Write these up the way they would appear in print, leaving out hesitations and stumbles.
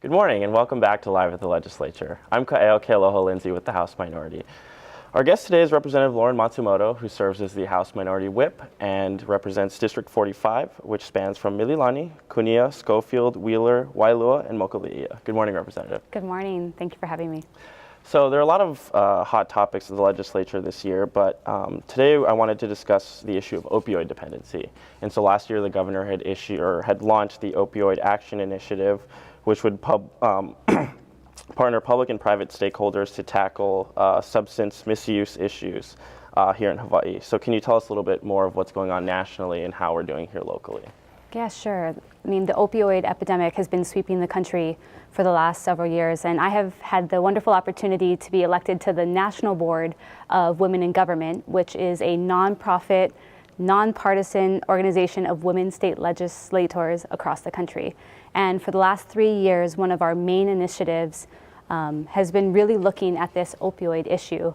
Good morning and welcome back to Live at the Legislature. I'm Ka'eo Kealoha Lindsay with the House Minority. Our guest today is Representative Lauren Matsumoto, who serves as the House Minority Whip and represents District 45, which spans from Mililani, Kunia, Schofield, Wheeler, Wailua, and Mokuleia. Good morning, Representative. Good morning. Thank you for having me. So there are a lot of hot topics in the legislature this year, but today I wanted to discuss the issue of opioid dependency. And so last year the governor had launched the Opioid Action Initiative, which would partner public and private stakeholders to tackle substance misuse issues here in Hawaii. So can you tell us a little bit more of what's going on nationally and how we're doing here locally? Yeah, sure. I mean, the opioid epidemic has been sweeping the country for the last several years, and I have had the wonderful opportunity to be elected to the National Board of Women in Government, which is a nonprofit, nonpartisan organization of women state legislators across the country. And for the last 3 years, one of our main initiatives has been really looking at this opioid issue.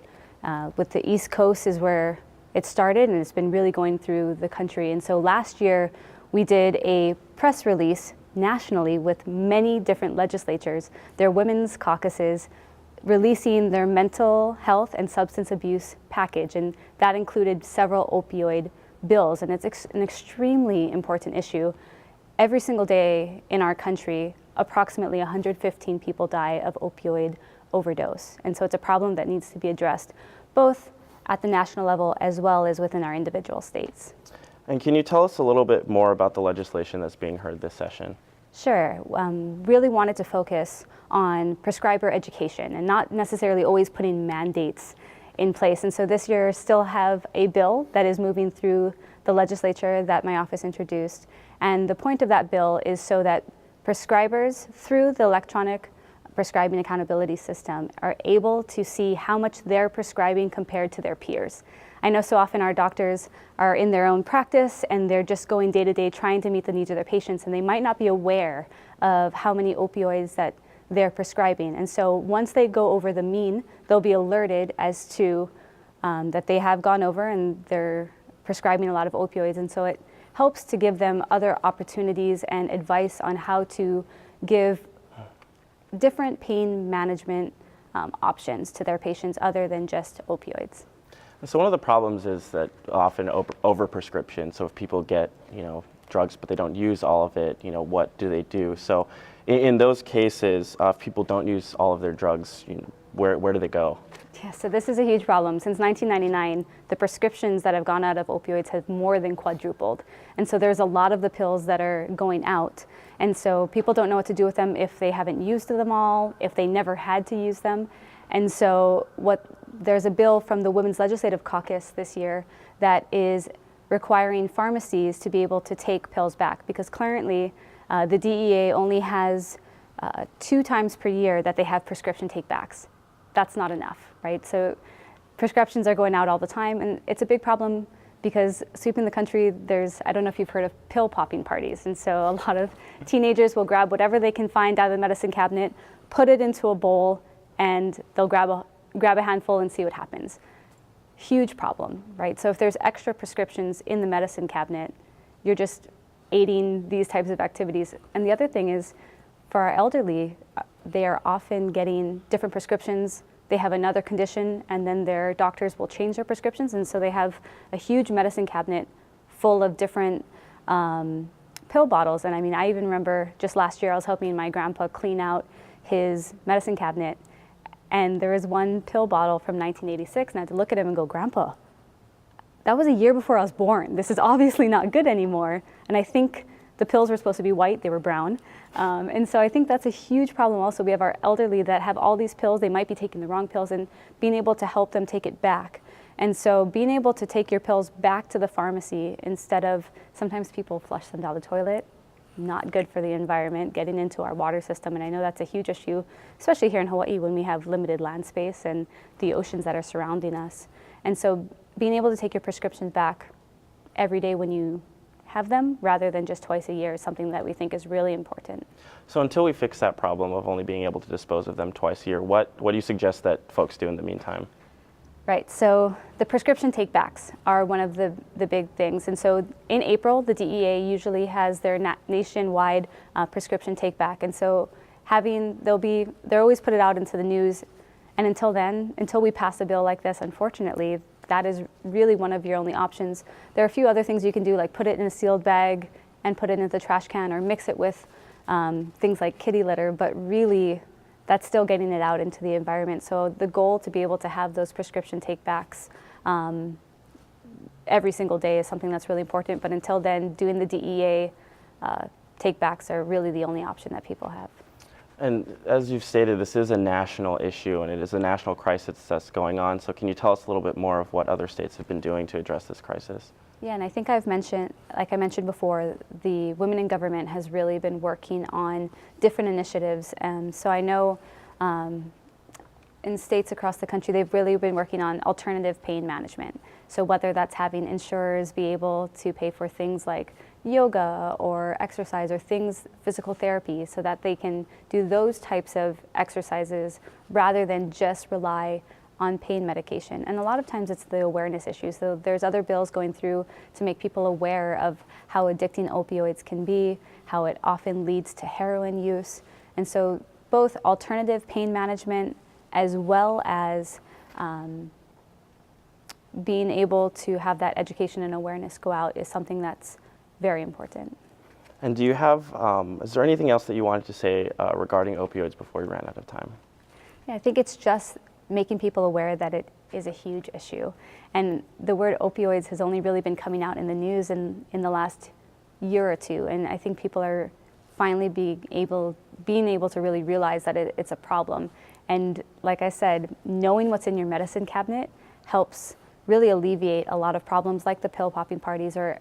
With the East Coast is where it started, and it's been really going through the country. And so last year, we did a press release nationally with many different legislatures, their women's caucuses, releasing their mental health and substance abuse package. And that included several opioid bills. And it's an extremely important issue. Every single day in our country, approximately 115 people die of opioid overdose. And so it's a problem that needs to be addressed both at the national level as well as within our individual states. And can you tell us a little bit more about the legislation that's being heard this session? Sure. Really wanted to focus on prescriber education and not necessarily always putting mandates in place. And so this year still have a bill that is moving through the legislature that my office introduced. And the point of that bill is so that prescribers through the electronic prescribing accountability system are able to see how much they're prescribing compared to their peers. I know so often our doctors are in their own practice and they're just going day to day trying to meet the needs of their patients, and they might not be aware of how many opioids that they're prescribing. And so once they go over the mean, they'll be alerted as to that they have gone over and they're prescribing a lot of opioids. And so it helps to give them other opportunities and advice on how to give different pain management options to their patients other than just opioids. So one of the problems is that often overprescription. So if people get, drugs but they don't use all of it, what do they do? So in those cases, if people don't use all of their drugs, where do they go? Yeah, so this is a huge problem. Since 1999, the prescriptions that have gone out of opioids have more than quadrupled. And so there's a lot of the pills that are going out. And so people don't know what to do with them if they haven't used them all, if they never had to use them. And so there's a bill from the Women's Legislative Caucus this year that is requiring pharmacies to be able to take pills back, because currently the DEA only has 2 times per year that they have prescription take-backs. That's not enough, right? So prescriptions are going out all the time, and it's a big problem because sweeping the country, I don't know if you've heard of pill popping parties. And so a lot of teenagers will grab whatever they can find out of the medicine cabinet, put it into a bowl, and they'll grab a handful and see what happens. Huge problem, right? So if there's extra prescriptions in the medicine cabinet, you're just aiding these types of activities. And the other thing is, for our elderly, they are often getting different prescriptions. They have another condition, and then their doctors will change their prescriptions. And so they have a huge medicine cabinet full of different pill bottles. And I mean, I even remember just last year I was helping my grandpa clean out his medicine cabinet, and there was one pill bottle from 1986, and I had to look at him and go, "Grandpa, that was a year before I was born. This is obviously not good anymore." And I think the pills were supposed to be white, they were brown. And so I think that's a huge problem also. We have our elderly that have all these pills, they might be taking the wrong pills, and being able to help them take it back. And so being able to take your pills back to the pharmacy instead of, sometimes people flush them down the toilet, not good for the environment, getting into our water system. And I know that's a huge issue, especially here in Hawaii when we have limited land space and the oceans that are surrounding us. And so being able to take your prescriptions back every day when you have them, rather than just twice a year, is something that we think is really important. So until we fix that problem of only being able to dispose of them twice a year, what do you suggest that folks do in the meantime? Right, so the prescription take-backs are one of the big things. And so in April, the DEA usually has their nationwide prescription take-back. And so they're always put it out into the news, and until then, until we pass a bill like this, unfortunately, that is really one of your only options. There are a few other things you can do, like put it in a sealed bag and put it in the trash can, or mix it with things like kitty litter, but really that's still getting it out into the environment. So the goal to be able to have those prescription take-backs every single day is something that's really important, but until then, doing the DEA take-backs are really the only option that people have. And as you've stated, this is a national issue and it is a national crisis that's going on. So can you tell us a little bit more of what other states have been doing to address this crisis? Yeah, and I think like I mentioned before, the Women in Government has really been working on different initiatives. And so I know in states across the country, they've really been working on alternative pain management. So whether that's having insurers be able to pay for things like yoga or exercise or physical therapy, so that they can do those types of exercises rather than just rely on pain medication. And a lot of times it's the awareness issue. So there's other bills going through to make people aware of how addicting opioids can be, how it often leads to heroin use. And so both alternative pain management as well as being able to have that education and awareness go out is something that's very important. And do you have, is there anything else that you wanted to say regarding opioids before we ran out of time? Yeah, I think it's just making people aware that it is a huge issue. And the word opioids has only really been coming out in the news in the last year or two. And I think people are finally being able to really realize that it's a problem. And like I said, knowing what's in your medicine cabinet helps really alleviate a lot of problems like the pill popping parties or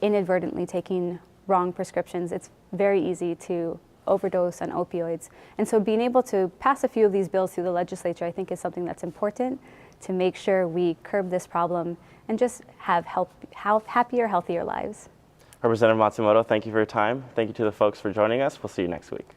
inadvertently taking wrong prescriptions. It's very easy to overdose on opioids. And so being able to pass a few of these bills through the legislature, I think, is something that's important to make sure we curb this problem and just have happier, healthier lives. Representative Matsumoto, thank you for your time. Thank you to the folks for joining us. We'll see you next week.